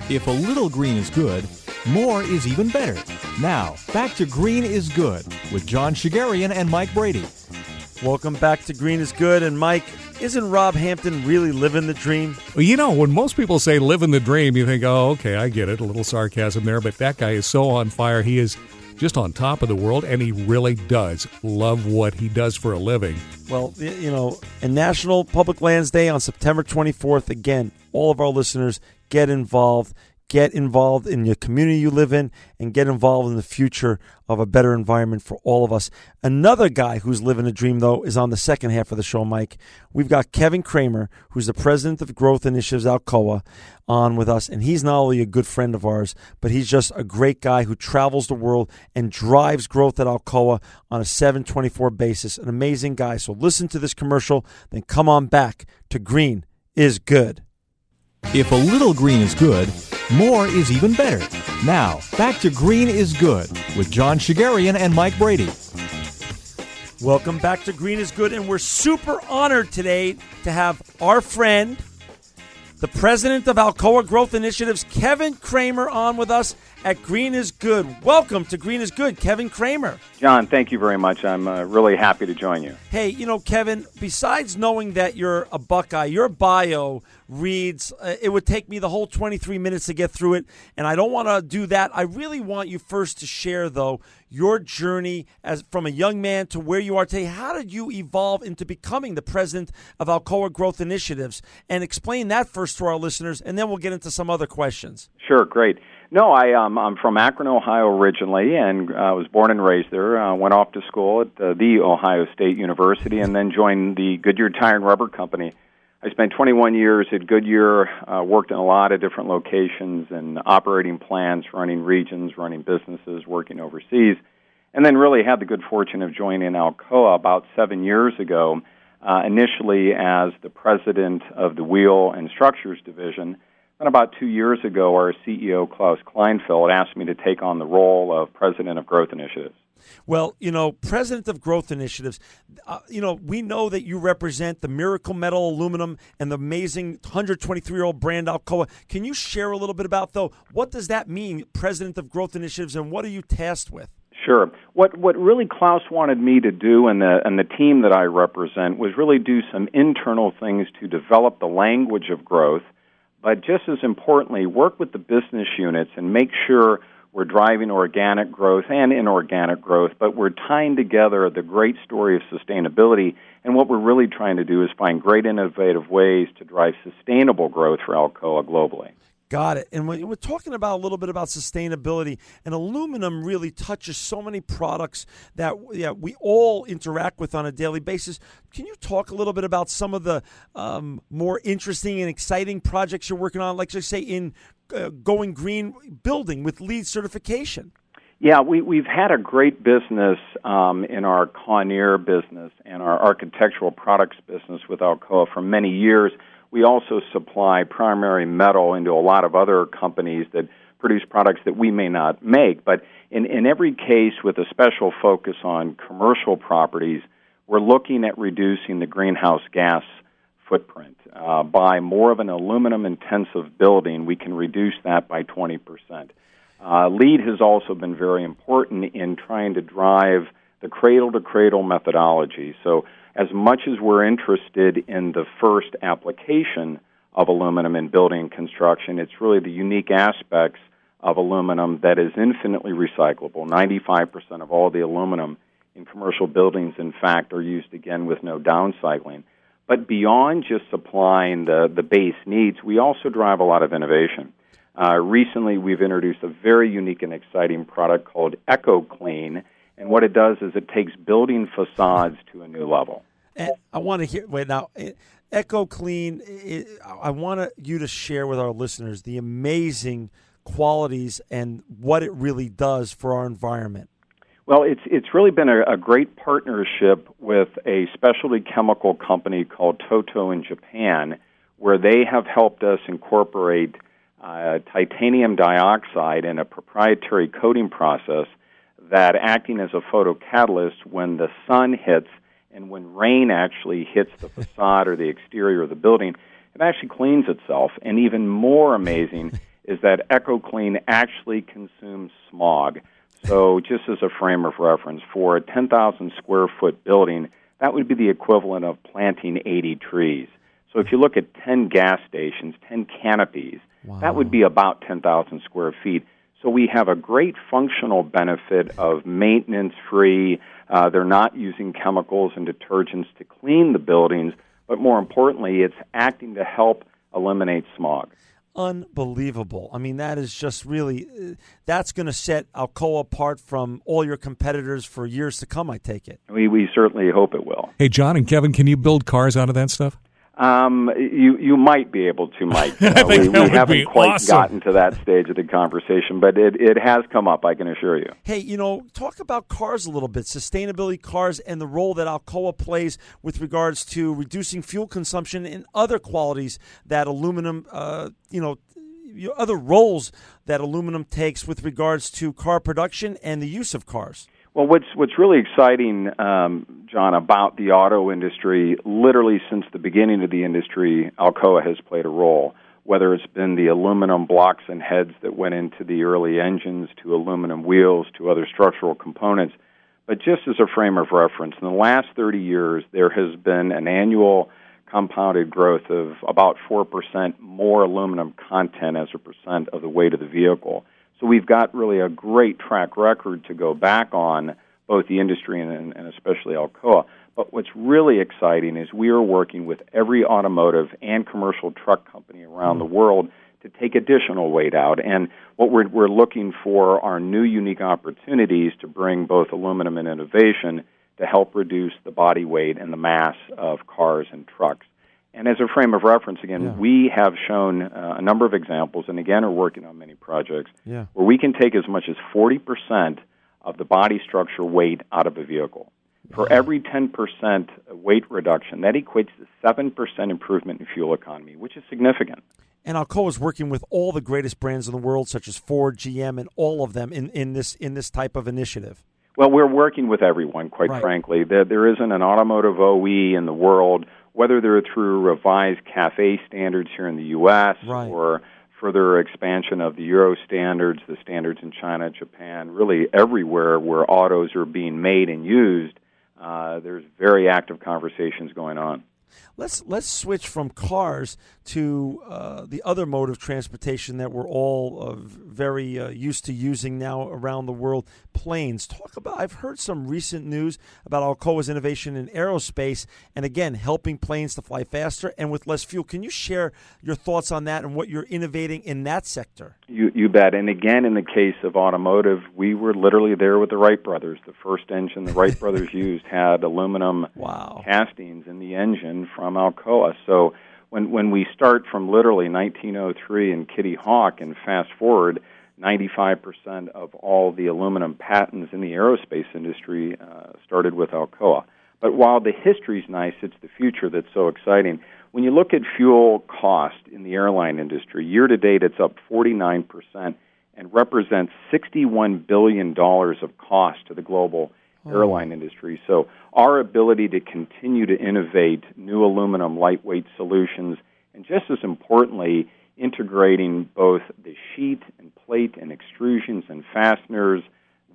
If a little green is good, more is even better. Now, back to Green is Good with John Shigarian and Mike Brady. Welcome back to Green is Good. And Mike, isn't Rob Hampton really living the dream? Well, you know, when most people say living the dream, you think, oh, okay, I get it. A little sarcasm there. But that guy is so on fire. He is just on top of the world, and he really does love what he does for a living. Well, you know, and National Public Lands Day on September 24th, again, all of our listeners, get involved. Get involved in your community you live in and get involved in the future of a better environment for all of us. Another guy who's living a dream, though, is on the second half of the show, Mike. We've got Kevin Kramer, who's the president of Growth Initiatives Alcoa, on with us. And he's not only a good friend of ours, but he's just a great guy who travels the world and drives growth at Alcoa on a 7/24 basis. An amazing guy. So listen to this commercial, then come on back to Green is Good. If a little green is good, more is even better. Now, back to Green is Good with John Shigarian and Mike Brady. Welcome back to Green is Good, and we're super honored today to have our friend, the president of Alcoa Growth Initiatives, Kevin Kramer, on with us at Green is Good. Welcome to Green is Good, Kevin Kramer. John, thank you very much. I'm really happy to join you. Hey, you know, Kevin, besides knowing that you're a Buckeye, your bio reads, it would take me the whole 23 minutes to get through it, and I don't want to do that. I really want you first to share, though, your journey as from a young man to where you are today. How did you evolve into becoming the president of Alcoa Growth Initiatives? And explain that first to our listeners, and then we'll get into some other questions. Sure, great. No, I'm from Akron, Ohio originally, and I was born and raised there. Went off to school at the Ohio State University and then joined the Goodyear Tire and Rubber Company. I spent 21 years at Goodyear, worked in a lot of different locations and operating plants, running regions, running businesses, working overseas, and then really had the good fortune of joining Alcoa about 7 years ago, initially as the president of the Wheel and Structures Division. And about 2 years ago, our CEO, Klaus Kleinfeld, asked me to take on the role of President of Growth Initiatives. Well, you know, President of Growth Initiatives, we know that you represent the Miracle Metal Aluminum and the amazing 123-year-old brand Alcoa. Can you share a little bit about, though, what does that mean, President of Growth Initiatives, and what are you tasked with? Sure. What really Klaus wanted me to do and the team that I represent was really do some internal things to develop the language of growth, but just as importantly, work with the business units and make sure we're driving organic growth and inorganic growth, but we're tying together the great story of sustainability. And what we're really trying to do is find great innovative ways to drive sustainable growth for Alcoa globally. Got it. And when we're talking about a little bit about sustainability, and aluminum really touches so many products that we all interact with on a daily basis. Can you talk a little bit about some of the more interesting and exciting projects you're working on, like just say in Going Green building with LEED certification? Yeah, we've had a great business in our Conair business and our architectural products business with Alcoa for many years. We also supply primary metal into a lot of other companies that produce products that we may not make. But in every case, with a special focus on commercial properties, we're looking at reducing the greenhouse gas footprint. By more of an aluminum-intensive building, we can reduce that by 20%. LEED has also been very important in trying to drive the cradle-to-cradle methodology. So as much as we're interested in the first application of aluminum in building construction, it's really the unique aspects of aluminum that is infinitely recyclable. 95% of all the aluminum in commercial buildings, in fact, are used again with no downcycling. But beyond just supplying the base needs, we also drive a lot of innovation. Recently, we've introduced a very unique and exciting product called EcoClean, and what it does is it takes building facades to a new level. And I want to hear, EcoClean, I want you to share with our listeners the amazing qualities and what it really does for our environment. Well, it's really been a great partnership with a specialty chemical company called Toto in Japan, where they have helped us incorporate titanium dioxide in a proprietary coating process that, acting as a photocatalyst, when the sun hits and when rain actually hits the facade or the exterior of the building, it actually cleans itself. And even more amazing is that EcoClean actually consumes smog. So just as a frame of reference, for a 10,000 square foot building, that would be the equivalent of planting 80 trees. So if you look at 10 gas stations, 10 canopies, that would be about 10,000 square feet. So we have a great functional benefit of maintenance-free. They're not using chemicals and detergents to clean the buildings, but more importantly, it's acting to help eliminate smog. Unbelievable. I mean, that is just really, that's going to set Alcoa apart from all your competitors for years to come, I take it. We certainly hope it will. Hey, John and Kevin, can you build cars out of that stuff? You might be able to, Mike. I think we haven't quite awesome. gotten to that stage of the conversation, but it has come up, I can assure you. Hey, talk about cars a little bit, sustainability cars and the role that Alcoa plays with regards to reducing fuel consumption and other qualities that aluminum, other roles that aluminum takes with regards to car production and the use of cars. Well, what's really exciting, John, about the auto industry, literally since the beginning of the industry, Alcoa has played a role, whether it's been the aluminum blocks and heads that went into the early engines to aluminum wheels to other structural components. But just as a frame of reference, in the last 30 years, there has been an annual compounded growth of about 4% more aluminum content as a percent of the weight of the vehicle. So we've got really a great track record to go back on, both the industry and especially Alcoa. But what's really exciting is we are working with every automotive and commercial truck company around the world to take additional weight out. And what we're looking for are new, unique opportunities to bring both aluminum and innovation to help reduce the body weight and the mass of cars and trucks. And as a frame of reference, again, we have shown a number of examples, and again are working on many projects, where we can take as much as 40% of the body structure weight out of a vehicle. For every 10% weight reduction, that equates to 7% improvement in fuel economy, which is significant. And Alcoa is working with all the greatest brands in the world, such as Ford, GM, and all of them in this type of initiative. Well, we're working with everyone, quite frankly. There isn't an automotive OE in the world, whether they're through revised CAFE standards here in the U.S. or further expansion of the Euro standards, the standards in China, Japan, really everywhere where autos are being made and used, there's very active conversations going on. Let's switch from cars to the other mode of transportation that we're all very used to using now around the world, planes. I've heard some recent news about Alcoa's innovation in aerospace and, again, helping planes to fly faster and with less fuel. Can you share your thoughts on that and what you're innovating in that sector? You bet. And again, in the case of automotive, we were literally there with the Wright brothers. The first engine the Wright brothers used had aluminum castings in the engine from Alcoa. So when we start from literally 1903 and Kitty Hawk and fast forward, 95% of all the aluminum patents in the aerospace industry started with Alcoa. But while the history's nice, it's the future that's so exciting. When you look at fuel cost in the airline industry, year to date it's up 49% and represents $61 billion of cost to the global airline industry. So our ability to continue to innovate new aluminum lightweight solutions, and just as importantly, integrating both the sheet and plate and extrusions and fasteners,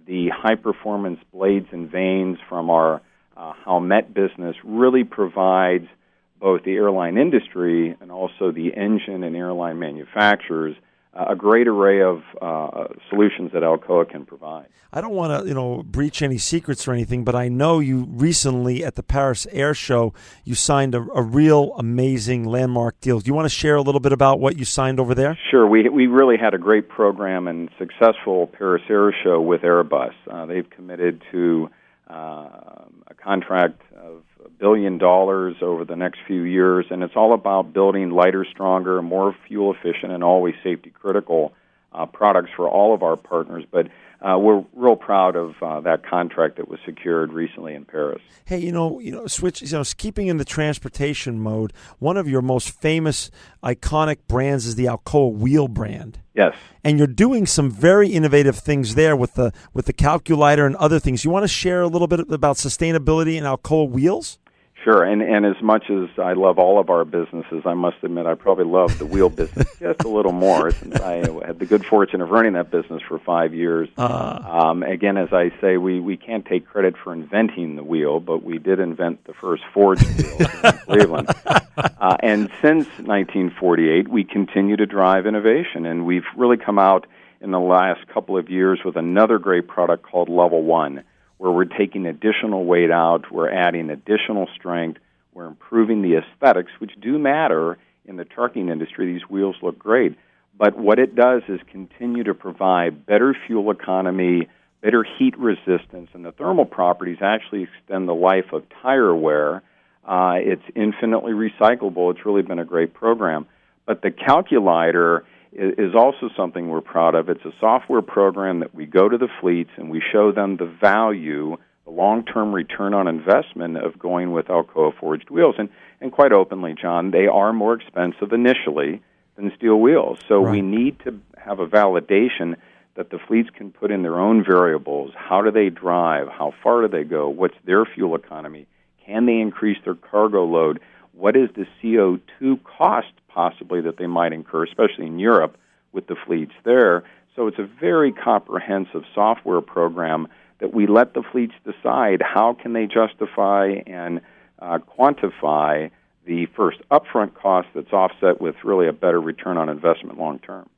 the high-performance blades and vanes from our Howmet business really provides both the airline industry and also the engine and airline manufacturers a great array of solutions that Alcoa can provide. I don't want to, breach any secrets or anything, but I know you recently at the Paris Air Show, you signed a real amazing landmark deal. Do you want to share a little bit about what you signed over there? Sure. We really had a great program and successful Paris Air Show with Airbus. They've committed to a contract of $1 billion over the next few years, and it's all about building lighter, stronger, more fuel-efficient, and always safety-critical products for all of our partners. But we're real proud of that contract that was secured recently in Paris. Hey, keeping in the transportation mode, one of your most famous, iconic brands is the Alcoa wheel brand. Yes. And you're doing some very innovative things there with the calculator and other things. You want to share a little bit about sustainability and Alcoa wheels? Sure, and as much as I love all of our businesses, I must admit I probably love the wheel business just a little more, since I had the good fortune of running that business for 5 years. Again, as I say, we can't take credit for inventing the wheel, but we did invent the first forged wheel in Cleveland. And since 1948, we continue to drive innovation, and we've really come out in the last couple of years with another great product called Level 1, where we're taking additional weight out, we're adding additional strength, we're improving the aesthetics, which do matter in the trucking industry. These wheels look great. But what it does is continue to provide better fuel economy, better heat resistance, and the thermal properties actually extend the life of tire wear. It's infinitely recyclable. It's really been a great program. But the calculator is also something we're proud of. It's a software program that we go to the fleets and we show them the value, the long-term return on investment of going with Alcoa forged wheels. And quite openly, John, they are more expensive initially than steel wheels. So we need to have a validation that the fleets can put in their own variables. How do they drive? How far do they go? What's their fuel economy? Can they increase their cargo load? What is the CO2 cost possibly that they might incur, especially in Europe with the fleets there? So it's a very comprehensive software program that we let the fleets decide how can they justify and quantify the first upfront cost that's offset with really a better return on investment long term.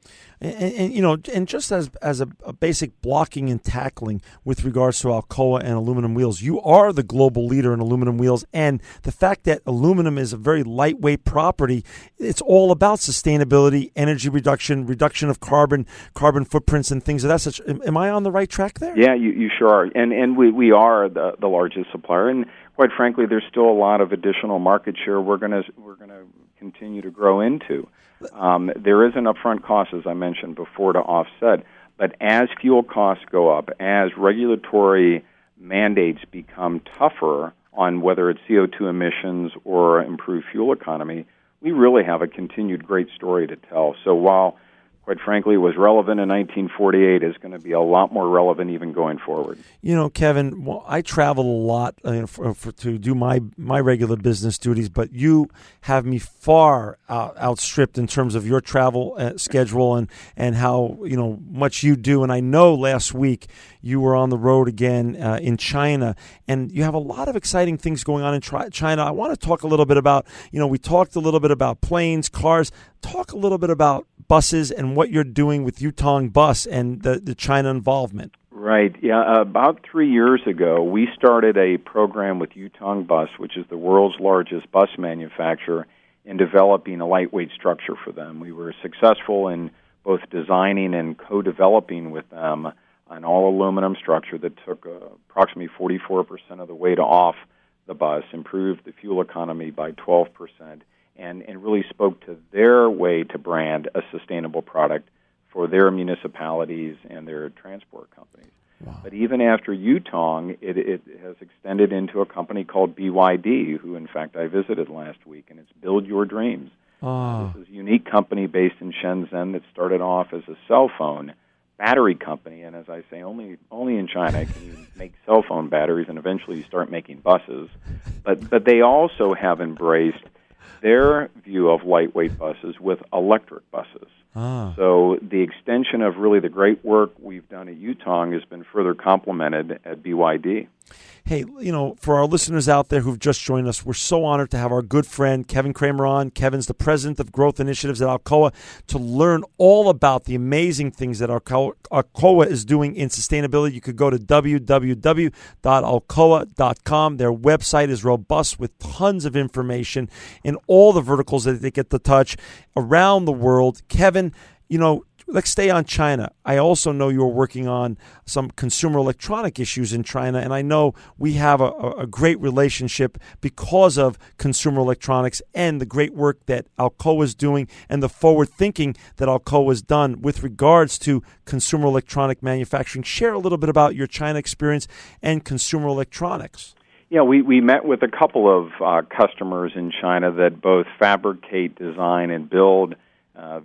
And just as a basic blocking and tackling with regards to Alcoa and aluminum wheels, you are the global leader in aluminum wheels, and the fact that aluminum is a very lightweight property, it's all about sustainability, energy reduction, reduction of carbon footprints, and things of that such. Am I on the right track there? Yeah, you sure are, and we are the largest supplier, and quite frankly, there's still a lot of additional market share we're going to continue to grow into. There is an upfront cost, as I mentioned before, to offset. But as fuel costs go up, as regulatory mandates become tougher on whether it's CO2 emissions or improved fuel economy, we really have a continued great story to tell. So while, quite frankly, was relevant in 1948, is going to be a lot more relevant even going forward. You know, Kevin, I travel a lot to do my regular business duties, but you have me far outstripped in terms of your travel schedule and how much you do. And I know last week you were on the road again in China, and you have a lot of exciting things going on in China. I want to talk a little bit about, we talked a little bit about planes, cars. Talk a little bit about buses and what you're doing with Yutong Bus and the China involvement. Right. Yeah. About 3 years ago, we started a program with Yutong Bus, which is the world's largest bus manufacturer, in developing a lightweight structure for them. We were successful in both designing and co-developing with them an all-aluminum structure that took approximately 44% of the weight off the bus, improved the fuel economy by 12%, and really spoke to their way to brand a sustainable product for their municipalities and their transport companies. Wow. But even after Yutong, it has extended into a company called BYD, who, in fact, I visited last week, and it's Build Your Dreams. This is a unique company based in Shenzhen that started off as a cell phone battery company, and as I say, only in China can you make cell phone batteries, and eventually you start making buses. But they also have embraced their view of lightweight buses with electric buses. So the extension of really the great work we've done at Yutong has been further complemented at BYD. Hey, for our listeners out there who've just joined us, we're so honored to have our good friend Kevin Kramer on. Kevin's the president of growth initiatives at Alcoa. To learn all about the amazing things that Alcoa is doing in sustainability, you could go to www.alcoa.com. Their website is robust with tons of information in all the verticals that they get to touch around the world. Kevin, let's stay on China. I also know you're working on some consumer electronic issues in China, and I know we have a great relationship because of consumer electronics and the great work that Alcoa is doing and the forward thinking that Alcoa has done with regards to consumer electronic manufacturing. Share a little bit about your China experience and consumer electronics. Yeah, we met with a couple of customers in China that both fabricate, design, and build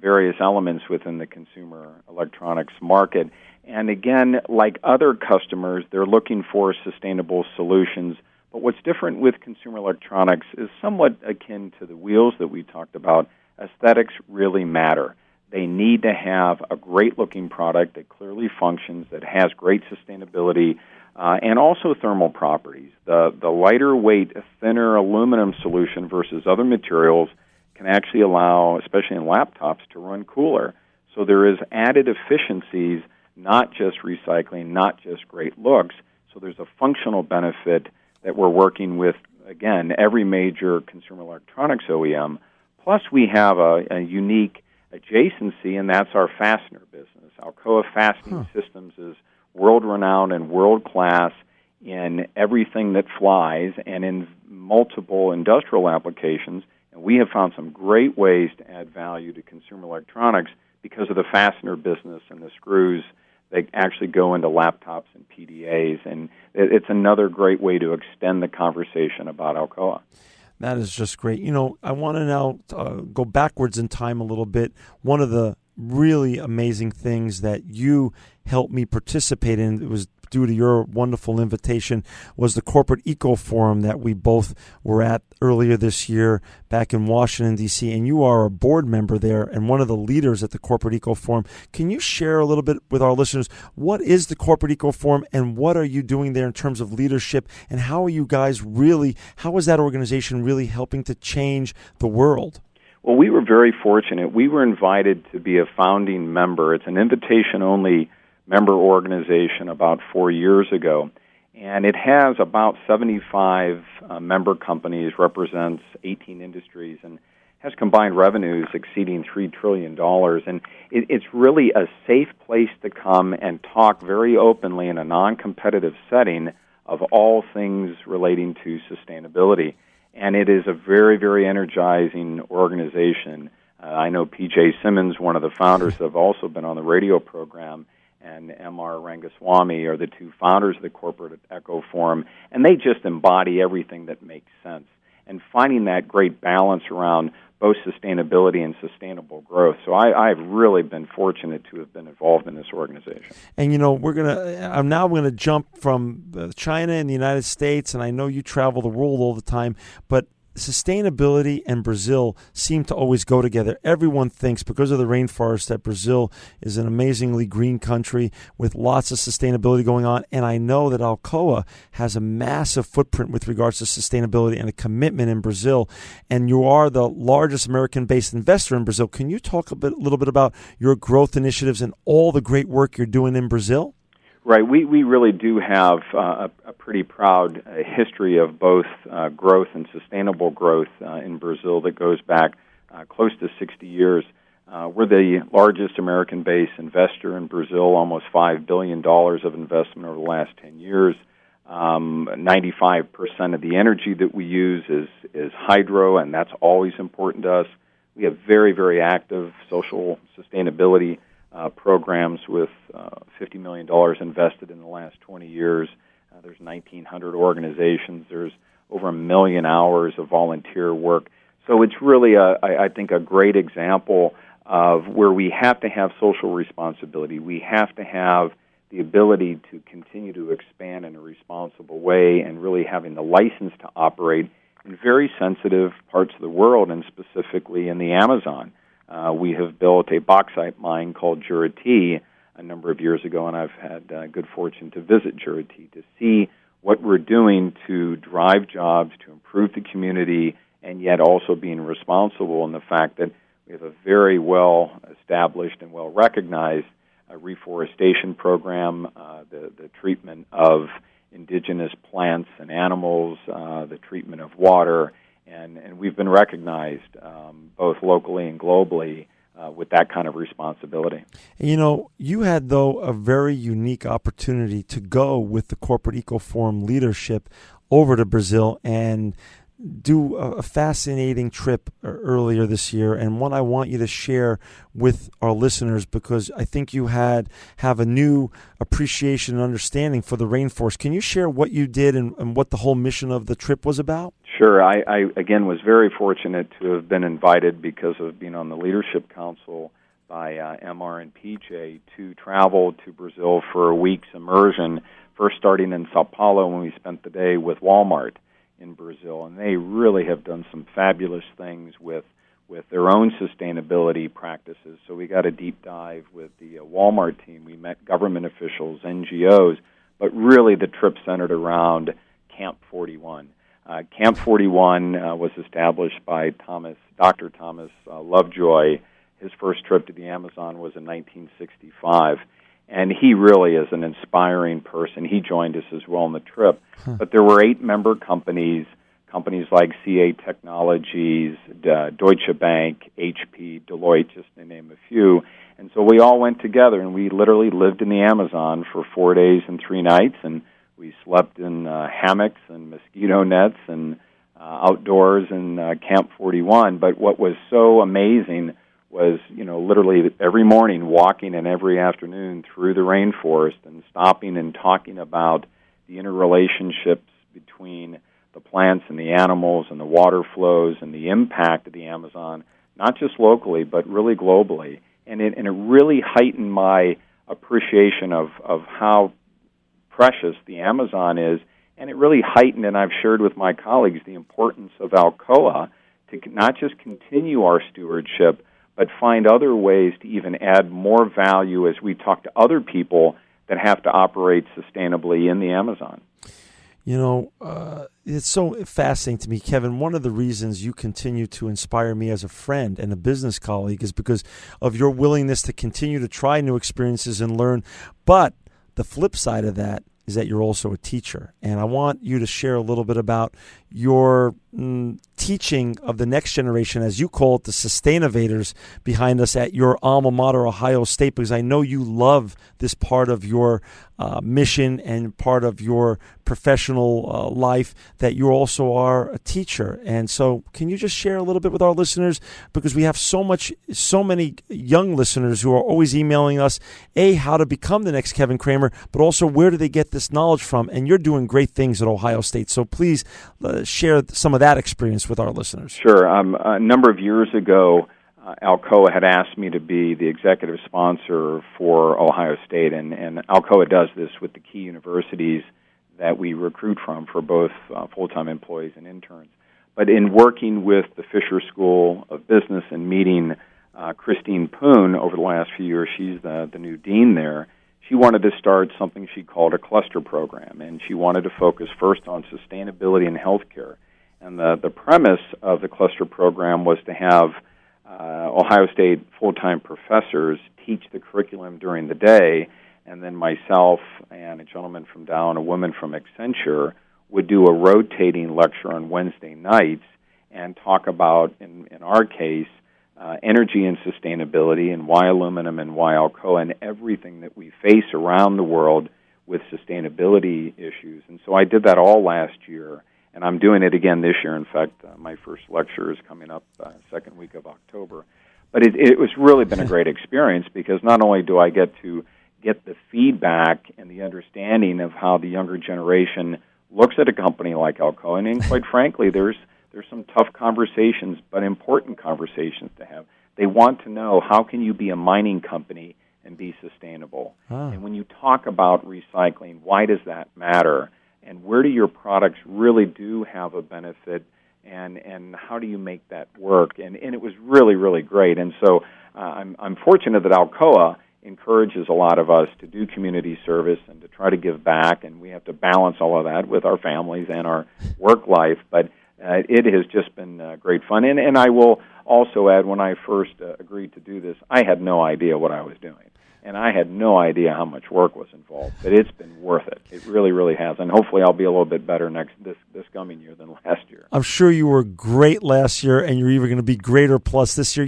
various elements within the consumer electronics market. And again, like other customers, they're looking for sustainable solutions, But what's different with consumer electronics is somewhat akin to the wheels that we talked about. Aesthetics really matter. They need to have a great-looking product that clearly functions, that has great sustainability, and also thermal properties. The lighter weight, thinner aluminum solution versus other materials can actually allow, especially in laptops, to run cooler. So there is added efficiencies, not just recycling, not just great looks. So there's a functional benefit that we're working with, again, every major consumer electronics OEM. Plus we have a unique adjacency, and that's our fastener business. Alcoa Fastening Systems is world-renowned and world-class in everything that flies and in multiple industrial applications. And we have found some great ways to add value to consumer electronics because of the fastener business and the screws that actually go into laptops and PDAs. And it's another great way to extend the conversation about Alcoa. That is just great. You know, I want to now go backwards in time a little bit. One of the really amazing things that you helped me participate in, it was due to your wonderful invitation, was the Corporate Eco Forum that we both were at earlier this year back in Washington, D.C., and you are a board member there and one of the leaders at the Corporate Eco Forum. Can you share a little bit with our listeners, what is the Corporate Eco Forum and what are you doing there in terms of leadership, and how are you guys really, how is that organization really helping to change the world? Well, we were very fortunate. We were invited to be a founding member. It's an invitation-only member organization about 4 years ago, and it has about 75 member companies, represents 18 industries, and has combined revenues exceeding $3 trillion. And it's really a safe place to come and talk very openly in a non-competitive setting of all things relating to sustainability. And it is a very, very energizing organization. I know P.J. Simmons, one of the founders, have also been on the radio program, and M.R. Rangaswamy are the two founders of the Corporate Eco Forum, and they just embody everything that makes sense. And finding that great balance around both sustainability and sustainable growth. So I've really been fortunate to have been involved in this organization. And, you know, I'm now going to jump from China and the United States, and I know you travel the world all the time, but sustainability and Brazil seem to always go together. Everyone thinks, because of the rainforest, that Brazil is an amazingly green country with lots of sustainability going on. And I know that Alcoa has a massive footprint with regards to sustainability and a commitment in Brazil. And you are the largest American-based investor in Brazil. Can you talk a little bit about your growth initiatives and all the great work you're doing in Brazil? Right. We really do have a pretty proud history of both growth and sustainable growth in Brazil that goes back close to 60 years. We're the largest American-based investor in Brazil, almost $5 billion of investment over the last 10 years. 95% of the energy that we use is hydro, and that's always important to us. We have very, very active social sustainability programs with $50 million invested in the last 20 years. There's 1,900 organizations. There's over 1 million hours of volunteer work. So it's really, I think, a great example of where we have to have social responsibility. We have to have the ability to continue to expand in a responsible way and really having the license to operate in very sensitive parts of the world, and specifically in the Amazon. We have built a bauxite mine called Juriti a number of years ago, and I've had good fortune to visit Juriti to see what we're doing to drive jobs, to improve the community, and yet also being responsible in the fact that we have a very well-established and well-recognized reforestation program, the treatment of indigenous plants and animals, the treatment of water, and we've been recognized both locally and globally with that kind of responsibility. You know, you had, though, a very unique opportunity to go with the Corporate Eco Forum leadership over to Brazil and do a fascinating trip earlier this year, and one I want you to share with our listeners, because I think you have a new appreciation and understanding for the rainforest. Can you share what you did and what the whole mission of the trip was about? Sure. I again, was very fortunate to have been invited because of being on the Leadership Council by MR and PJ to travel to Brazil for a week's immersion, first starting in Sao Paulo when we spent the day with Walmart in Brazil. And they really have done some fabulous things with their own sustainability practices. So we got a deep dive with the Walmart team. We met government officials, NGOs, but really the trip centered around Camp 41. Camp 41 was established by Dr. Thomas Lovejoy. His first trip to the Amazon was in 1965. And he really is an inspiring person. He joined us as well on the trip. But there were 8 member companies like CA Technologies, Deutsche Bank, HP, Deloitte, just to name a few. And so we all went together, and we literally lived in the Amazon for 4 days and 3 nights, and we slept in hammocks and mosquito nets and outdoors in Camp 41. But what was so amazing was, literally every morning walking and every afternoon through the rainforest and stopping and talking about the interrelationships between the plants and the animals and the water flows and the impact of the Amazon, not just locally, but really globally. And it really heightened my appreciation of how precious the Amazon is, and it really heightened, and I've shared with my colleagues, the importance of Alcoa to not just continue our stewardship, but find other ways to even add more value as we talk to other people that have to operate sustainably in the Amazon. It's so fascinating to me, Kevin. One of the reasons you continue to inspire me as a friend and a business colleague is because of your willingness to continue to try new experiences and learn. But the flip side of that is that you're also a teacher. And I want you to share a little bit about your teaching of the next generation, as you call it, the sustainovators behind us at your alma mater, Ohio State, because I know you love this part of your mission and part of your professional life, that you also are a teacher. And so can you just share a little bit with our listeners, because we have so many young listeners who are always emailing us, how to become the next Kevin Kramer, but also where do they get this knowledge from? And you're doing great things at Ohio State. So please share some of that experience with our listeners. Sure. A number of years ago, Alcoa had asked me to be the executive sponsor for Ohio State, and Alcoa does this with the key universities that we recruit from for both full-time employees and interns. But in working with the Fisher School of Business and meeting Christine Poon over the last few years, she's the new dean there, she wanted to start something she called a cluster program, and she wanted to focus first on sustainability and healthcare. And the premise of the cluster program was to have Ohio State full-time professors teach the curriculum during the day, and then myself and a gentleman from Dow and a woman from Accenture would do a rotating lecture on Wednesday nights and talk about, in our case, energy and sustainability, and why aluminum and why Alcoa, and everything that we face around the world with sustainability issues. And so I did that all last year, and I'm doing it again this year. In fact, my first lecture is coming up second week of October. But it was really been a great experience, because not only do I get to get the feedback and the understanding of how the younger generation looks at a company like Alcoa, and quite frankly, there's some tough conversations, but important conversations to have. They want to know, how can you be a mining company and be sustainable? And when you talk about recycling, why does that matter? And where do your products really do have a benefit, and how do you make that work? And it was really, really great. And so I'm fortunate that Alcoa encourages a lot of us to do community service and to try to give back, and we have to balance all of that with our families and our work life. But it has just been great fun. And I will also add, when I first agreed to do this, I had no idea what I was doing. And I had no idea how much work was involved, but it's been worth it. It really, really has. And hopefully I'll be a little bit better this coming year than last year. I'm sure you were great last year, and you're even going to be greater plus this year.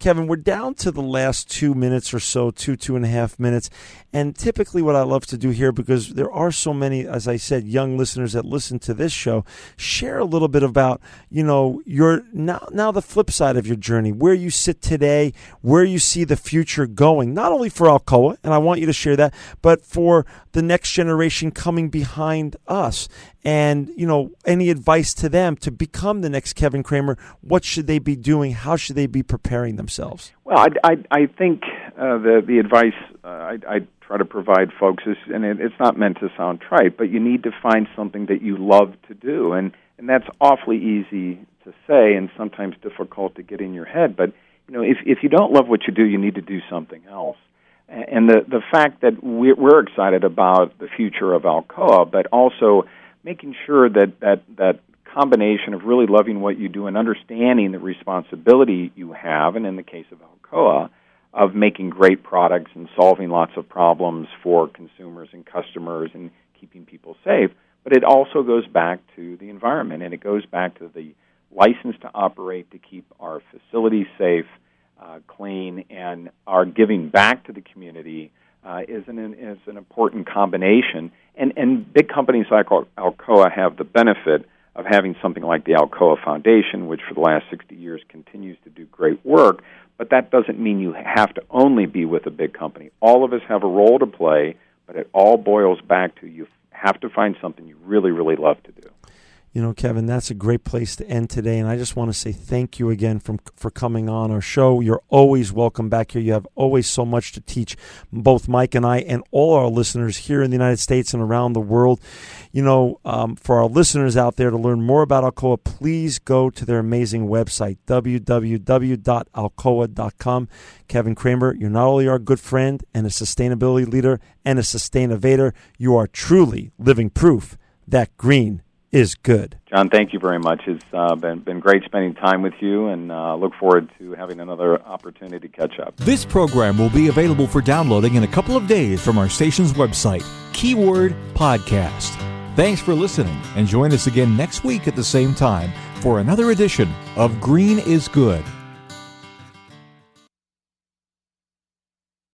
Kevin, we're down to the last 2 minutes or so, 2.5 minutes. And typically what I love to do here, because there are so many, as I said, young listeners that listen to this show, share a little bit about, your now the flip side of your journey, where you sit today, where you see the future going, not only for Alcoa, and I want you to share that, but for the next generation coming behind us. And, any advice to them to become the next Kevin Kramer? What should they be doing? How should they be preparing themselves? Well, I think the advice I try to provide folks is, and it's not meant to sound trite, but you need to find something that you love to do. And that's awfully easy to say and sometimes difficult to get in your head. But, if you don't love what you do, you need to do something else. And the fact that we're excited about the future of Alcoa, but also making sure that combination of really loving what you do and understanding the responsibility you have, and in the case of Alcoa, of making great products and solving lots of problems for consumers and customers and keeping people safe. But it also goes back to the environment, and it goes back to the license to operate to keep our facilities safe, clean, and our giving back to the community is an important combination. And big companies like Alcoa have the benefit of having something like the Alcoa Foundation, which for the last 60 years continues to do great work, but that doesn't mean you have to only be with a big company. All of us have a role to play, but it all boils back to you have to find something you really, really love to do. Kevin, that's a great place to end today, and I just want to say thank you again for coming on our show. You're always welcome back here. You have always so much to teach both Mike and I and all our listeners here in the United States and around the world. For our listeners out there to learn more about Alcoa, please go to their amazing website, www.alcoa.com. Kevin Kramer, you're not only our good friend and a sustainability leader and a sustainovator, you are truly living proof that green is good. John, thank you very much. It's been great spending time with you, and look forward to having another opportunity to catch up. This program will be available for downloading in a couple of days from our station's website, keyword podcast. Thanks for listening, and join us again next week at the same time for another edition of Green is Good.